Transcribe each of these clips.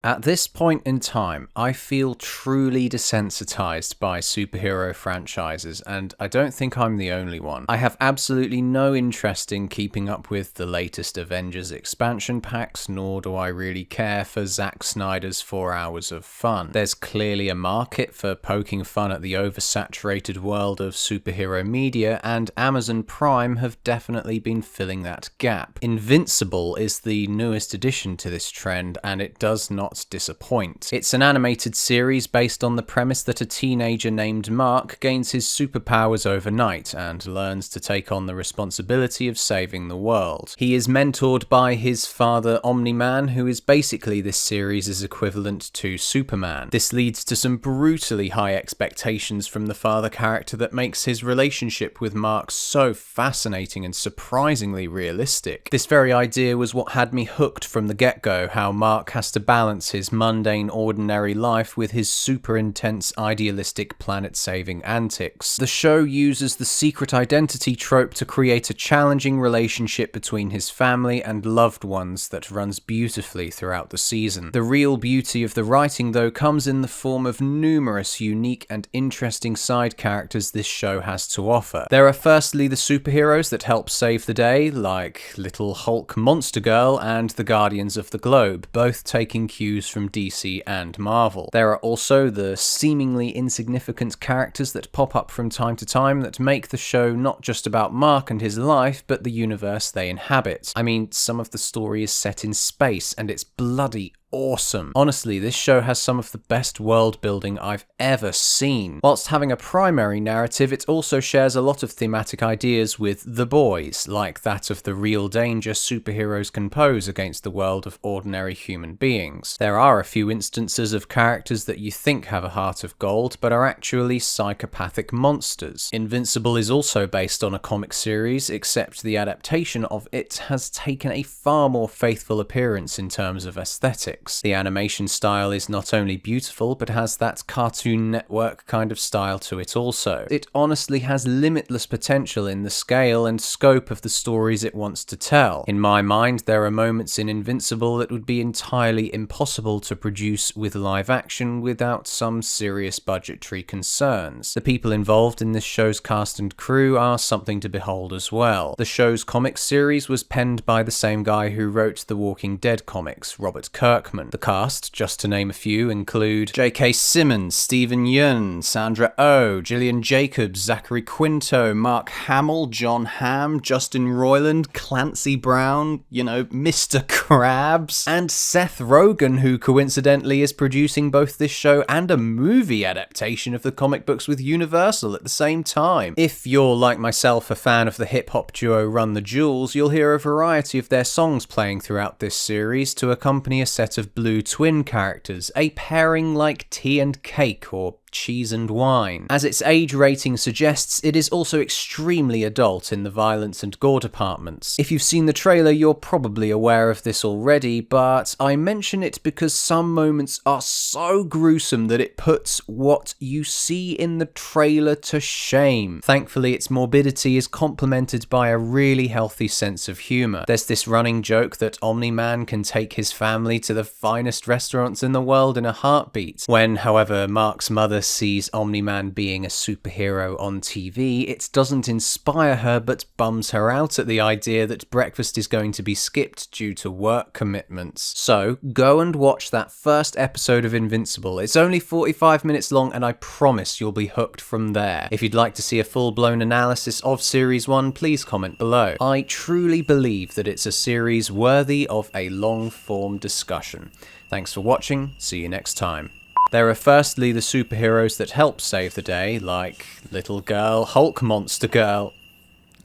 At this point in time, I feel truly desensitized by superhero franchises, and I don't think I'm the only one. I have absolutely no interest in keeping up with the latest Avengers expansion packs, nor do I really care for Zack Snyder's 4 hours of fun. There's clearly a market for poking fun at the oversaturated world of superhero media, and Amazon Prime have definitely been filling that gap. Invincible is the newest addition to this trend, and it does not disappoint. It's an animated series based on the premise that a teenager named Mark gains his superpowers overnight and learns to take on the responsibility of saving the world. He is mentored by his father Omni-Man, who is basically this series' equivalent to Superman. This leads to some brutally high expectations from the father character that makes his relationship with Mark so fascinating and surprisingly realistic. This very idea was what had me hooked from the get-go, how Mark has to balance his mundane, ordinary life with his super intense, idealistic, planet-saving antics. The show uses the secret identity trope to create a challenging relationship between his family and loved ones that runs beautifully throughout the season. The real beauty of the writing, though, comes in the form of numerous unique and interesting side characters this show has to offer. There are firstly the superheroes that help save the day, like Little Hulk Monster Girl and the Guardians of the Globe, both taking cues from DC and Marvel. There are also the seemingly insignificant characters that pop up from time to time that make the show not just about Mark and his life, but the universe they inhabit. I mean, some of the story is set in space, and it's bloody awesome. Honestly, this show has some of the best world building I've ever seen. Whilst having a primary narrative, it also shares a lot of thematic ideas with The Boys, like that of the real danger superheroes can pose against the world of ordinary human beings. There are a few instances of characters that you think have a heart of gold, but are actually psychopathic monsters. Invincible is also based on a comic series, except the adaptation of it has taken a far more faithful appearance in terms of aesthetics. The animation style is not only beautiful, but has that Cartoon Network kind of style to it also. It honestly has limitless potential in the scale and scope of the stories it wants to tell. In my mind, there are moments in Invincible that would be entirely impossible to produce with live action without some serious budgetary concerns. The people involved in this show's cast and crew are something to behold as well. The show's comic series was penned by the same guy who wrote the Walking Dead comics, Robert Kirkman. The cast, just to name a few, include J.K. Simmons, Stephen Yeun, Sandra Oh, Gillian Jacobs, Zachary Quinto, Mark Hamill, John Hamm, Justin Roiland, Clancy Brown, Mr. Krabs, and Seth Rogen, who coincidentally is producing both this show and a movie adaptation of the comic books with Universal at the same time. If you're, like myself, a fan of the hip-hop duo Run the Jewels, you'll hear a variety of their songs playing throughout this series to accompany a set of blue twin characters, a pairing like tea and cake or cheese and wine. As its age rating suggests, it is also extremely adult in the violence and gore departments. If you've seen the trailer, you're probably aware of this already, but I mention it because some moments are so gruesome that it puts what you see in the trailer to shame. Thankfully, its morbidity is complemented by a really healthy sense of humor. There's this running joke that Omni-Man can take his family to the finest restaurants in the world in a heartbeat. When, however, Mark's mother sees Omni-Man being a superhero on TV, it doesn't inspire her but bums her out at the idea that breakfast is going to be skipped due to work commitments. So, go and watch that first episode of Invincible. It's only 45 minutes long and I promise you'll be hooked from there. If you'd like to see a full-blown analysis of Series 1, please comment below. I truly believe that it's a series worthy of a long-form discussion. Thanks for watching, see you next time. There are firstly the superheroes that help save the day, like Little Girl Hulk Monster Girl.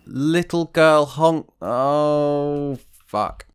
Little Girl Honk... Oh, fuck.